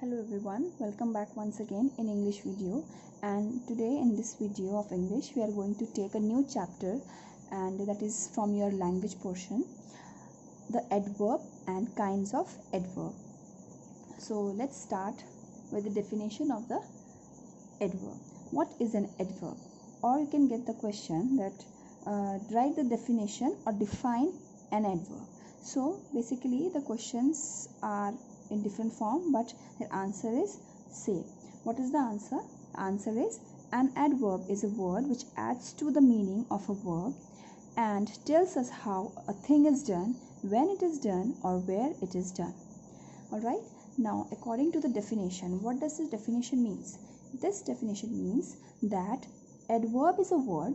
Hello everyone, welcome back once again in English video. And today in this video of English we are going to take a new chapter, and that is from your language portion, the adverb and kinds of adverb. So let's start with the definition of the adverb. What is an adverb? Or you can get the question that write the definition or define an adverb. So basically the questions are in different form, but their answer is same. What is the answer? Answer is an adverb is a word which adds to the meaning of a verb and tells us how a thing is done, when it is done, or where it is done. Alright, now according to the definition, what does this definition means? This definition means that adverb is a word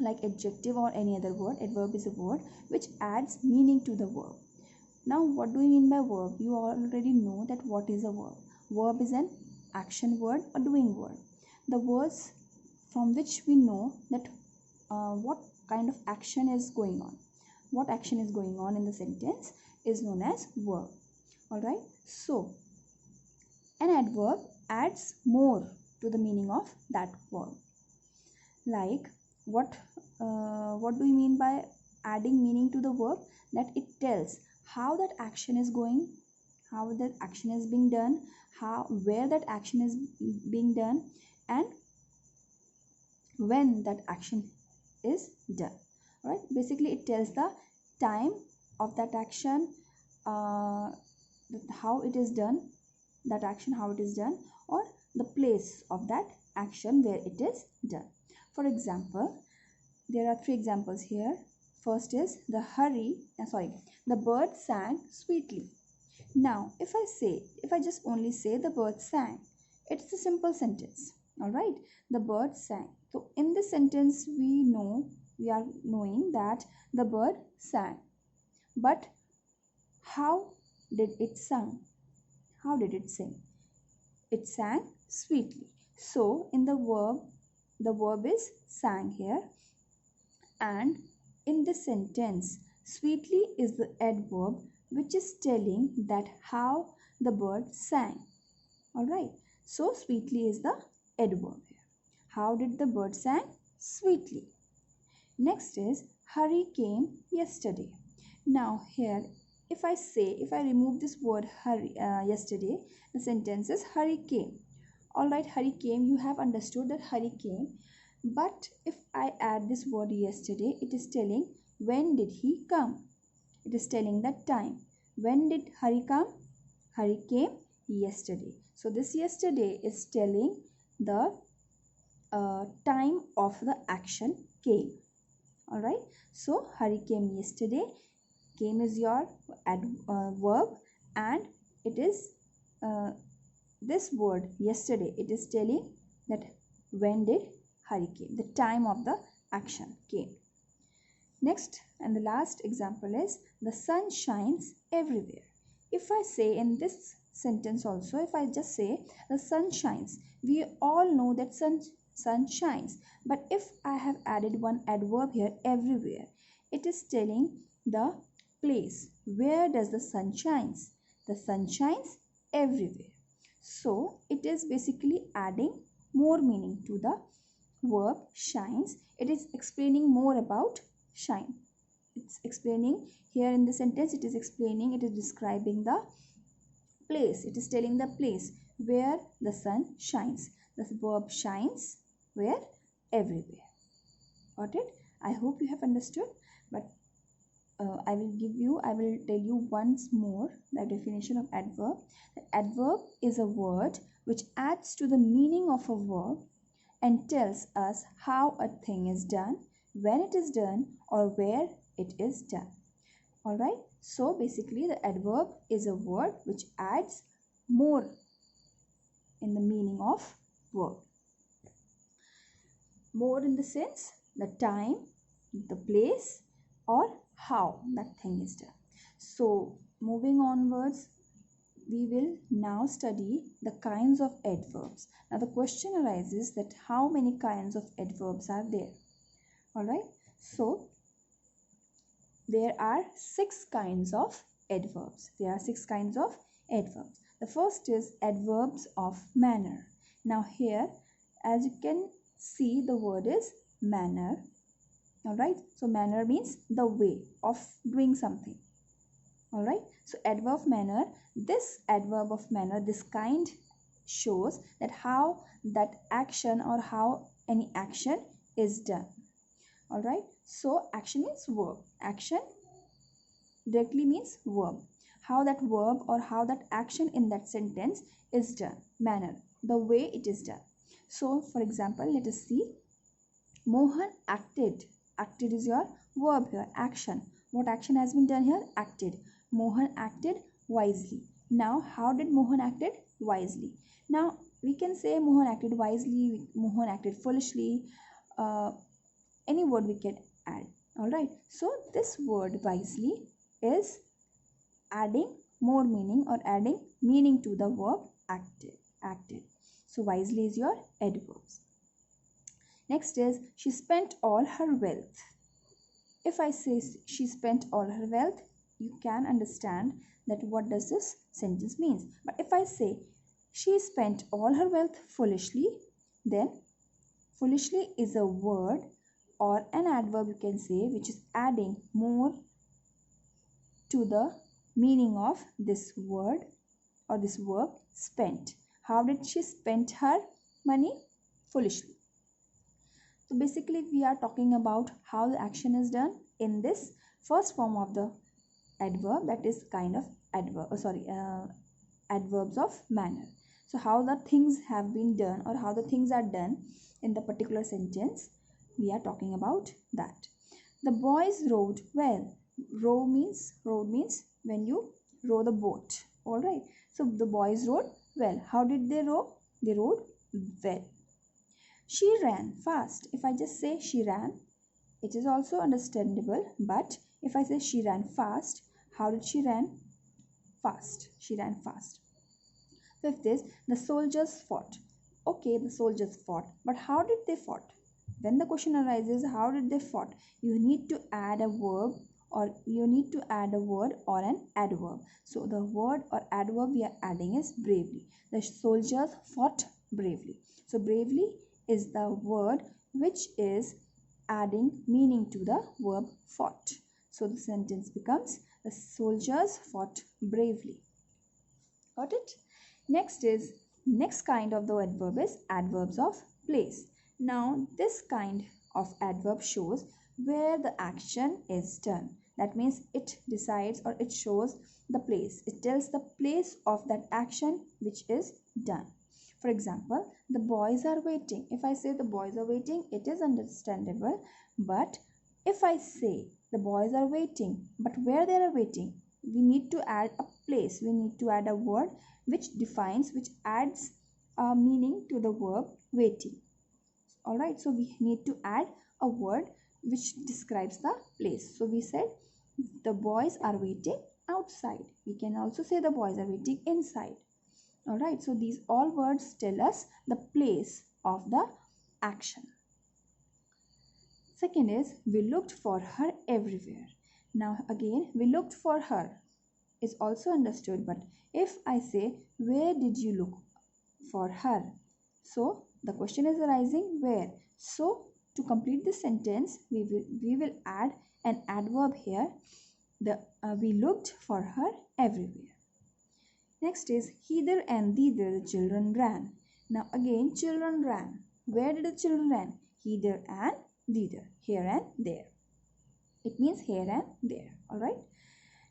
like adjective or any other word. Adverb is a word which adds meaning to the verb. Now what do we mean by verb? You already know that what is a verb. Verb is an action word or doing word. The words from which we know that what kind of action is going on. What action is going on in the sentence is known as verb. Alright, so an adverb adds more to the meaning of that verb. Like what do we mean by adding meaning to the verb? That it tells how that action is going, how that action is being done, where that action is being done, and when that action is done. Right? Basically it tells the time of that action, how it is done, that action how it is done, or the place of that action where it is done. For example, there are three examples here. First is the bird sang sweetly. Now if I just only say the bird sang, it's a simple sentence. Alright, the bird sang. So in this sentence we are knowing that the bird sang. But how did it sing? How did it sing? It sang sweetly. So in the verb is sang here, and in this sentence, sweetly is the adverb which is telling that how the bird sang. Alright, so sweetly is the adverb here. How did the bird sang? Sweetly. Next is Hari came yesterday. Now here, if I remove this word Hari, yesterday, the sentence is Hari came. Alright, Hari came, you have understood that Hari came. But if I add this word yesterday, it is telling when did he come. It is telling the time. When did Hari come? Hari came yesterday. So this yesterday is telling the time of the action came. Alright. So Hari came yesterday. Came is your verb, and it is this word yesterday. It is telling that when did Hari came, the time of the action came. Next and the last example is the sun shines everywhere. If I say in this sentence also, if I just say the sun shines, we all know that sun shines. But if I have added one adverb here, everywhere, it is telling the place. Where does the sun shines? The sun shines everywhere. So it is basically adding more meaning to the verb shines. It is explaining more about shine. It's explaining here in the sentence, it is describing the place. It is telling the place where the sun shines. The verb shines where? Everywhere. Got it? I hope you have understood. But I will tell you once more the definition of adverb. The adverb is a word which adds to the meaning of a verb and tells us how a thing is done, when it is done, or where it is done. Alright, so basically the adverb is a word which adds more in the meaning of verb. More in the sense, the time, the place, or how that thing is done. So moving onwards, we will now study the kinds of adverbs. Now the question arises that how many kinds of adverbs are there? Alright, so there are 6 kinds of adverbs. The first is adverbs of manner. Now here, as you can see, the word is manner. Alright, so manner means the way of doing something. Alright, so adverb of manner, this adverb of manner, this kind shows that how that action or how any action is done. Alright, so action means verb. Action directly means verb. How that verb or how that action in that sentence is done. Manner, the way it is done. So for example, let us see. Mohan acted. Acted is your verb here, action. What action has been done here? Acted. Mohan acted wisely. Now how did Mohan acted? Wisely. Now we can say Mohan acted wisely, Mohan acted foolishly, any word we can add. Alright, so this word wisely is adding more meaning or adding meaning to the verb acted. So wisely is your adverbs. Next is she spent all her wealth. If I say she spent all her wealth, you can understand that what does this sentence means. But if I say she spent all her wealth foolishly, then foolishly is a word or an adverb you can say which is adding more to the meaning of this word or this verb spent. How did she spend her money? Foolishly. So basically we are talking about how the action is done in this first form of the adverb, that is kind of adverbs of manner. So how the things have been done or how the things are done in the particular sentence, we are talking about that. The boys rowed well. Rowed means when you row the boat. Alright. So the boys rowed well. How did they row? They rowed well. She ran fast. If I just say she ran, it is also understandable. But if I say she ran fast, how did she run? Fast. She ran fast. Fifth is the soldiers fought. Okay, the soldiers fought. But how did they fought? When the question arises, how did they fought? You need to add a verb or you need to add a word or an adverb. So the word or adverb we are adding is bravely. The soldiers fought bravely. So bravely is the word which is adding meaning to the verb fought. So the sentence becomes the soldiers fought bravely. Got it? Next kind of the adverb is adverbs of place. Now this kind of adverb shows where the action is done. That means it decides or it shows the place. It tells the place of that action which is done. For example, the boys are waiting. If I say the boys are waiting, it is understandable. But if I say the boys are waiting, but where they are waiting, we need to add a place. We need to add a word which adds a meaning to the verb waiting. Alright, so we need to add a word which describes the place. So we said the boys are waiting outside. We can also say the boys are waiting inside. Alright, so these all words tell us the place of the action. Second is we looked for her everywhere. Now again, we looked for her is also understood, but if I say where did you look for her? So the question is arising where. So to complete this sentence, we will add an adverb here. We looked for her everywhere. Next is hither and thither the children ran. Now again children ran. Where did the children run? Hither and thither. Here and there. It means here and there. Alright.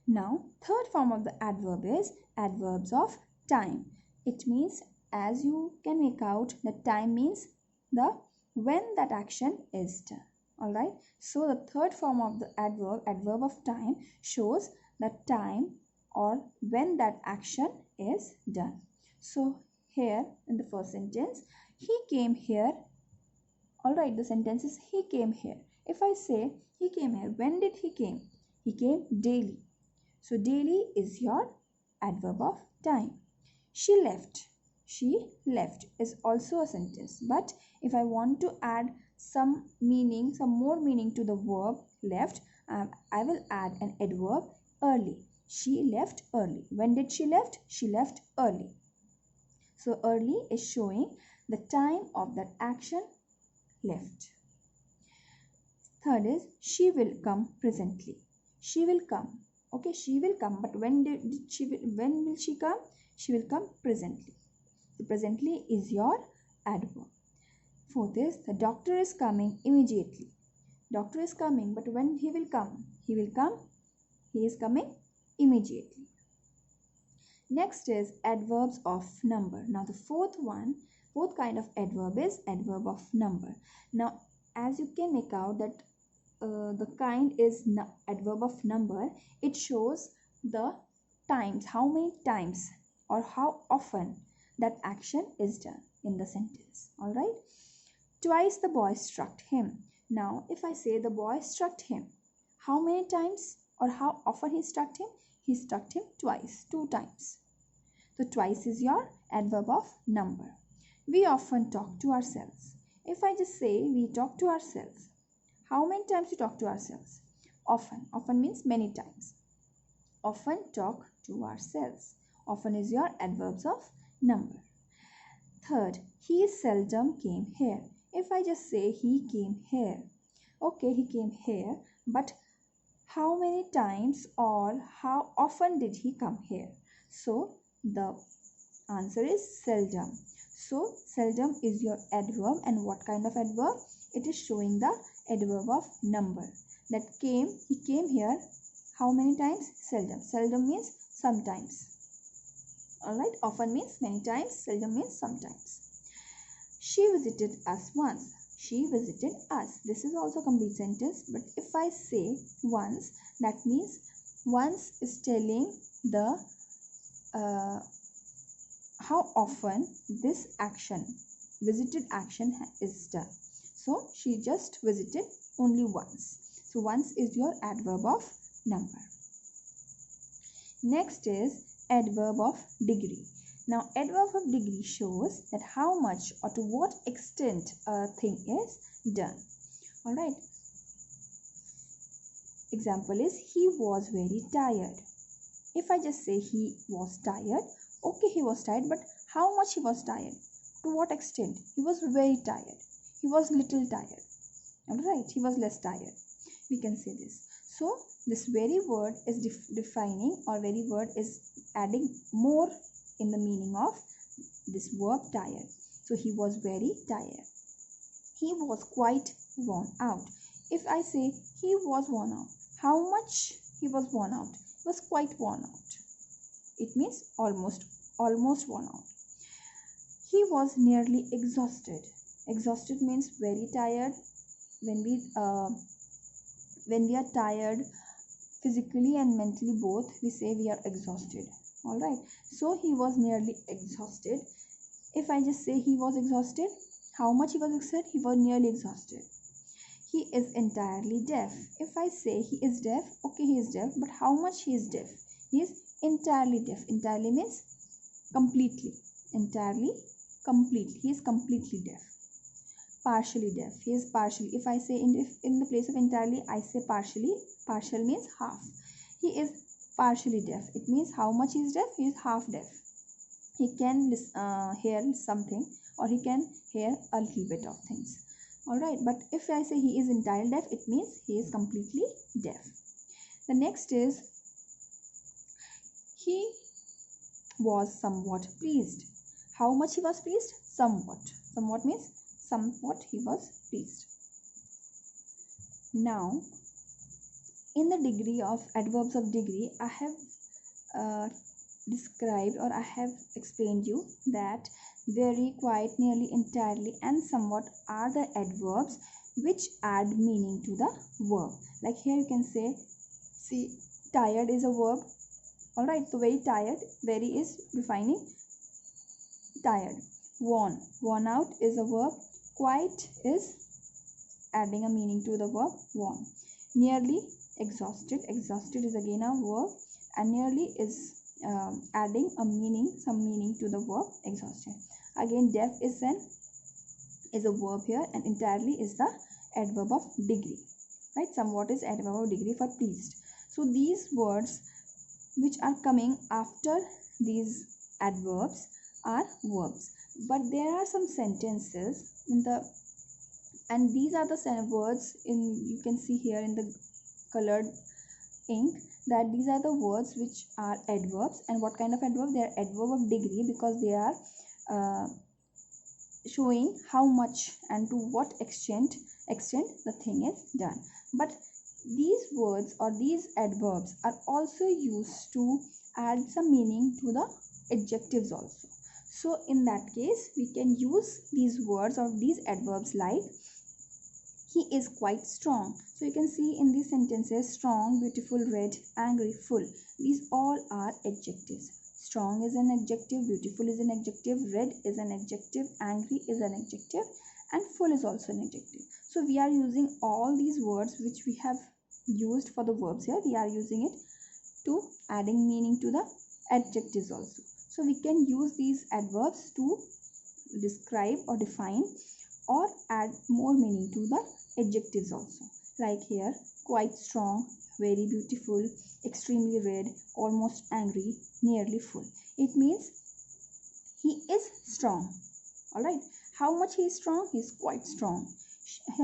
Now third form of the adverb is adverbs of time. It means, as you can make out, that time means the when that action is done. Alright. So the third form of the adverb of time, shows the time or when that action is done. So here in the first sentence, he came here. Alright, the sentence is he came here. If I say he came here, when did he came? He came daily. So daily is your adverb of time. She left. She left is also a sentence. But if I want to add some more meaning to the verb left, I will add an adverb early. She left early. When did she left? She left early. So early is showing the time of that action left. Third is she will come presently. She will come. Okay, she will come. But when will she come? She will come presently. So presently is your adverb. Fourth is the doctor is coming immediately. Doctor is coming, but when he will come? He will come. He is coming immediately. Next is adverbs of number. Now the fourth kind of adverb is adverb of number. Now as you can make out that the kind is adverb of number, it shows the times, how many times or how often that action is done in the sentence. Alright. Twice the boy struck him. Now if I say the boy struck him, how many times or how often he struck him? He struck him twice, 2 times. So twice is your adverb of number. We often talk to ourselves. If I just say we talk to ourselves, how many times we talk to ourselves? Often. Often means many times. Often talk to ourselves. Often is your adverbs of number. Third, he seldom came here. If I just say he came here, okay, he came here, but how many times or how often did he come here? So the answer is seldom. So seldom is your adverb, and what kind of adverb? It is showing the adverb of number. That came, he came here, how many times? Seldom. Seldom means sometimes. Alright, often means many times, seldom means sometimes. She visited us once. She visited us. This is also a complete sentence, but if I say once, that means once is telling the how often this action, visited action is done. So she just visited only once. So once is your adverb of number. Next is adverb of degree. Now adverb of degree shows that how much or to what extent a thing is done. Alright. Example is he was very tired. If I just say he was tired, okay, he was tired, but how much he was tired? To what extent? He was very tired. He was little tired. Alright, he was less tired. We can say this. So this very word is defining, or very word is adding more in the meaning of this verb tired. So he was very tired. He was quite worn out. If I say he was worn out, how much he was worn out? He was quite worn out. It means almost worn out. He was nearly exhausted. Exhausted means very tired. When we are tired physically and mentally both, we say we are exhausted. Alright, so he was nearly exhausted. If I just say he was exhausted, how much he was exhausted? He was nearly exhausted. He is entirely deaf. If I say he is deaf, okay, he is deaf, but how much he is deaf? He is entirely deaf. Entirely means completely. Entirely, completely. He is completely deaf. Partially deaf. He is partially. If I say in the place of entirely, I say partially. Partial means half. He is partially deaf. It means how much he is deaf? He is half deaf. He can hear something, or he can hear a little bit of things. Alright, but if I say he is entirely deaf, it means he is completely deaf. The next is he was somewhat pleased. How much he was pleased? Somewhat. Somewhat means somewhat he was pleased. Now, in the degree of adverbs of degree, I have described, or I have explained you that very, quite, nearly, entirely and somewhat are the adverbs which add meaning to the verb. Like here you can say, see, tired is a verb. Alright, so very tired, very is defining tired. Worn out is a verb. Quite is adding a meaning to the verb worn. Nearly, exhausted. Exhausted is again a verb, and nearly is adding some meaning to the verb exhausted. Again, deaf is a verb here, and entirely is the adverb of degree. Right? Somewhat is adverb of degree for pleased. So these words which are coming after these adverbs are verbs. But there are some sentences in the, and these are the words in, you can see here in the colored ink, that these are the words which are adverbs. And what kind of adverb? They are adverb of degree, because they are showing how much and to what extent the thing is done. But these words or these adverbs are also used to add some meaning to the adjectives also. So in that case, we can use these words or these adverbs like, he is quite strong. So you can see in these sentences, strong, beautiful, red, angry, full. These all are adjectives. Strong is an adjective, beautiful is an adjective, red is an adjective, angry is an adjective, and full is also an adjective. So we are using all these words which we have used for the verbs here. We are using it to adding meaning to the adjectives also. So we can use these adverbs to describe or define or add more meaning to the adjectives also. Like here, quite strong, very beautiful, extremely red, almost angry, nearly full. It means he is strong. Alright. How much he is strong? He is quite strong.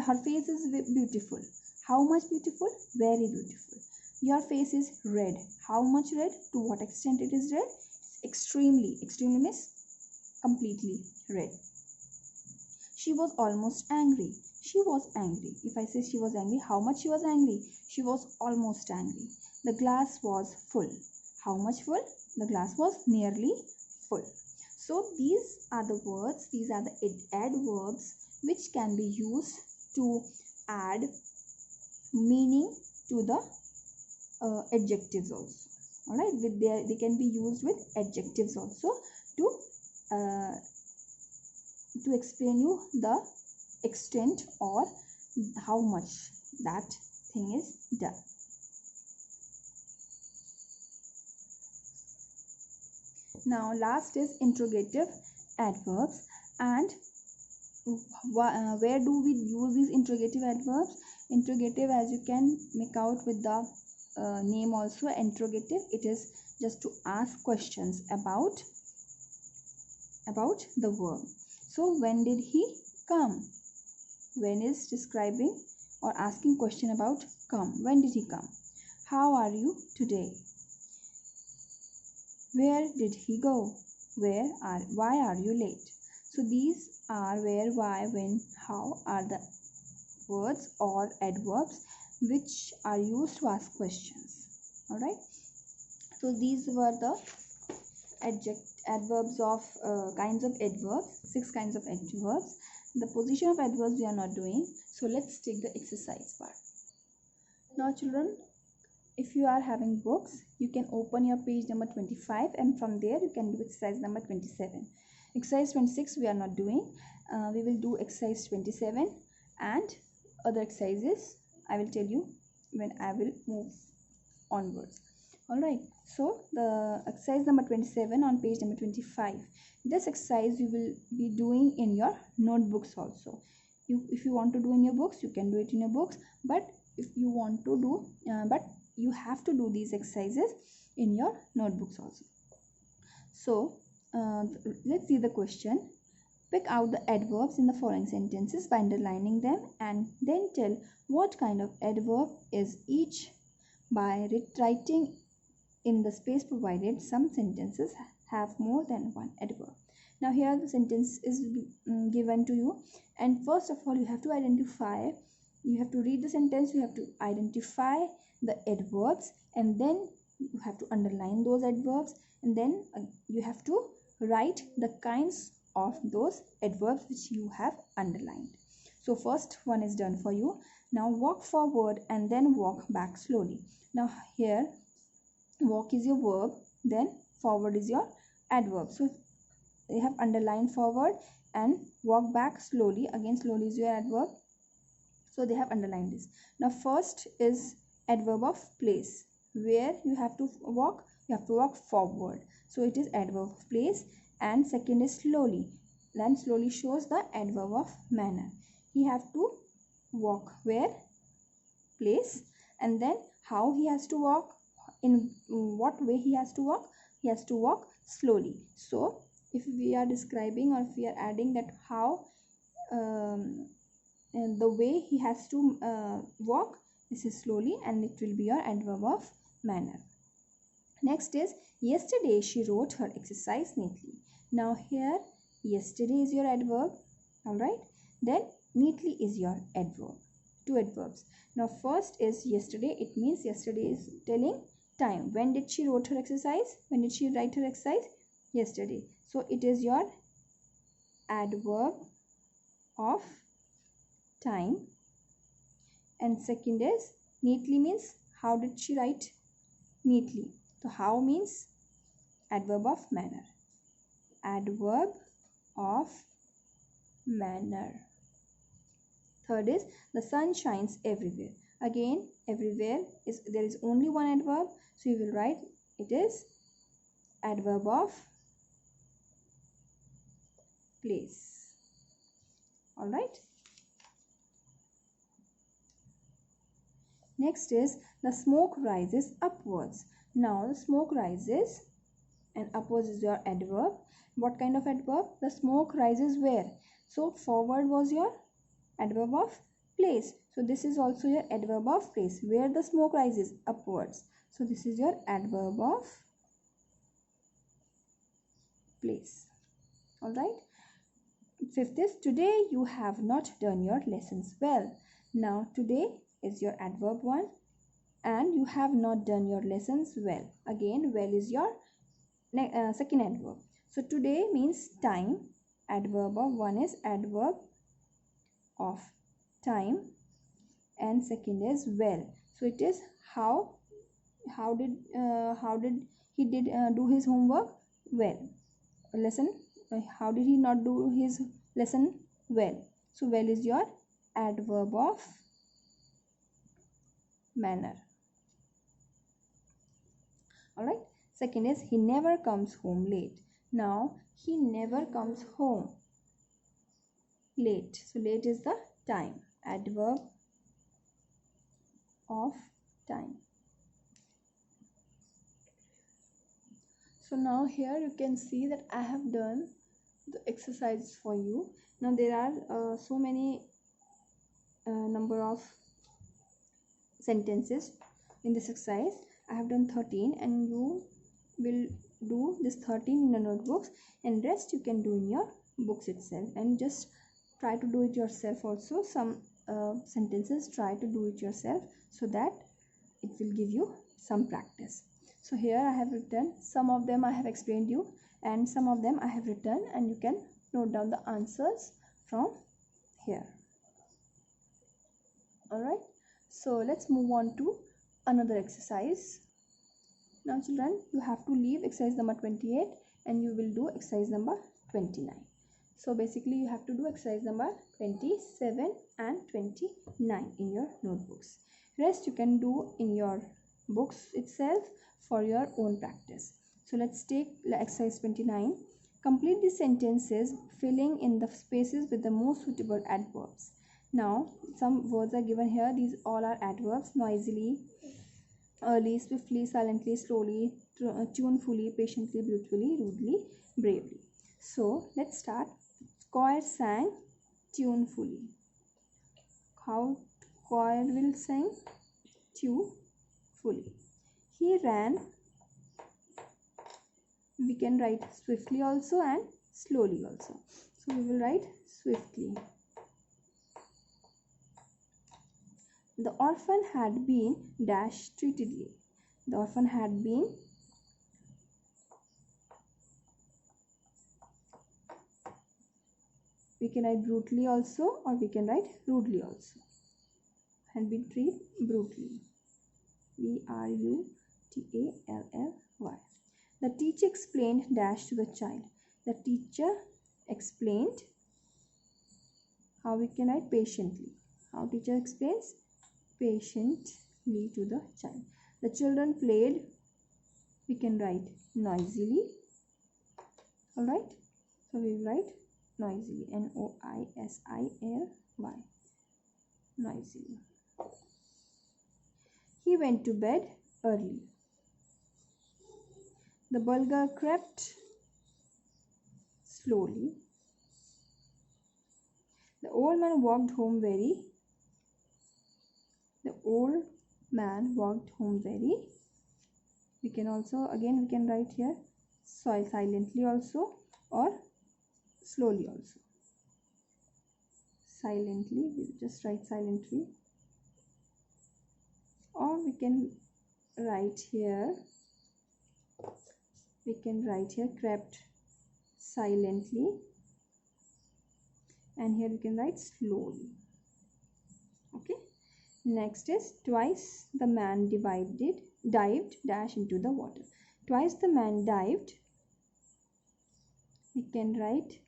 Her face is beautiful. How much beautiful? Very beautiful. Your face is red. How much red? To what extent it is red? Extremely. Extremely means completely red. She was almost angry. She was angry. If I say she was angry, how much she was angry? She was almost angry. The glass was full. How much full? The glass was nearly full. So these are the words, these are the adverbs which can be used to add meaning to the adjectives also. Alright, they can be used with adjectives also to explain you the extent or how much that thing is done. Now last is interrogative adverbs, and where do we use these interrogative adverbs? Interrogative, as you can make out with the name also, interrogative, it is just to ask questions about the verb. So when did he come? When is describing or asking question about come. When did he come? How are you today? Where did he go? Why are you late? So these are where, why, when, how are the words or adverbs which are used to ask questions. Alright. So these were the adverbs of kinds of adverbs, 6 kinds of adverbs. The position of adverbs we are not doing. So let's take the exercise part. Now children, if you are having books, you can open your page number 25, and from there you can do exercise number 27. Exercise 26 we are not doing. We will do exercise 27 and other exercises I will tell you when I will move onwards. Alright, so the exercise number 27 on page number 25. This exercise you will be doing in your notebooks also. If you want to do in your books, you can do it in your books, but if you want to do but you have to do these exercises in your notebooks also. So let's see the question. Pick out the adverbs in the following sentences by underlining them, and then tell what kind of adverb is each by writing in the space provided. Some sentences have more than one adverb. Now here the sentence is given to you, and first of all you have to identify, you have to read the sentence, you have to identify the adverbs, and then you have to underline those adverbs, and then you have to write the kinds of those adverbs which you have underlined. So first one is done for you. Now walk forward and then walk back slowly. Now here walk is your verb, then forward is your adverb. So they have underlined forward, and walk back slowly, again slowly is your adverb. So they have underlined this. Now first is adverb of place. Where you have to walk forward. So it is adverb of place. And second is slowly. Then slowly shows the adverb of manner. He have to walk where? Place. And then how he has to walk? in what way he has to walk? He has to walk slowly. So if we are describing or if we are adding that how and the way he has to walk, this is slowly, and it will be your adverb of manner. Next is yesterday she wrote her exercise neatly. Now here yesterday is your adverb, alright. Then neatly is your adverb. Two adverbs. Now first is yesterday. It means yesterday is telling time. When did she wrote her exercise? When did she write her exercise? Yesterday. So it is your adverb of time. And second is neatly means how did she write neatly. So how means adverb of manner. Adverb of manner. Third is the sun shines everywhere. Again, everywhere is there is only one adverb, so you will write it is adverb of place. All right. Next is the smoke rises upwards. Now the smoke rises and upwards is your adverb. What kind of adverb? The smoke rises where? So forward was your adverb of place. So this is also your adverb of place. Where the smoke rises? Upwards. So this is your adverb of place. Alright. Fifth is today you have not done your lessons well. Now today is your adverb one and you have not done your lessons well. Again, well is your second adverb. So today means time. Adverb of one is adverb of time and second is well. So it is how did he do his homework well. Lesson, how did he not do his lesson well? So well is your adverb of manner. Alright. Second is he never comes home late. Now he never comes home late. So late is the time. Adverb of time. So now here you can see that I have done the exercises for you. Now there are so many number of sentences in this exercise. I have done 13 and you will do this 13 in your notebooks and rest you can do in your books itself, and just try to do it yourself also. Some sentences try to do it yourself so that it will give you some practice. So here I have written some of them, I have explained you, and some of them I have written, and you can note down the answers from here. Alright, so let's move on to another exercise. Now children, you have to leave exercise number 28 and you will do exercise number 29. So basically you have to do exercise number 27 and 29 in your notebooks. Rest you can do in your books itself for your own practice. So let's take exercise 29. Complete the sentences filling in the spaces with the most suitable adverbs. Now some words are given here. These all are adverbs: noisily, early, swiftly, silently, slowly, tunefully, patiently, beautifully, rudely, bravely. So let's start. Choir sang tunefully. How choir will sing? Tunefully. He ran. We can write swiftly also and slowly also. So we will write swiftly. The orphan had been dash treatedly. The orphan had been we can write brutally also, or we can write rudely also. Had been treated brutally. brutally. The teacher explained dash to the child. The teacher explained. How we can write patiently. How teacher explains? Patiently to the child. The children played. We can write noisily. Alright. So we write noisily. Noisily. Noisily. He went to bed early. The bulgar crept slowly. The old man walked home very. The old man walked home very. We can also, again we can write here silently also, or slowly also. Silently, we'll just write silently, or we can write here crept silently, and here we can write slowly. Okay, next is twice the man dived dash into the water. Twice the man dived, we can write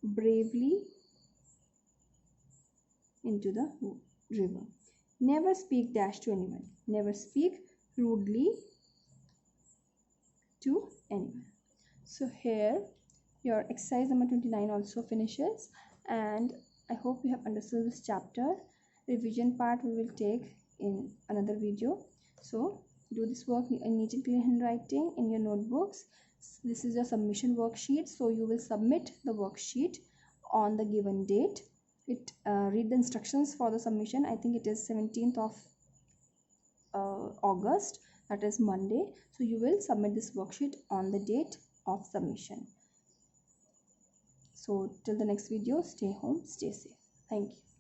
bravely into the river. Never speak dash to anyone. Never speak rudely to anyone. So here your exercise number 29 also finishes, and I hope you have understood this chapter. Revision part we will take in another video. So do this work in neat and clean handwriting in your notebooks. This is your submission worksheet, so you will submit the worksheet on the given date. Read the instructions for the submission. I think it is 17th of August, that is Monday. So you will submit this worksheet on the date of submission. So till the next video, stay home, stay safe. Thank you.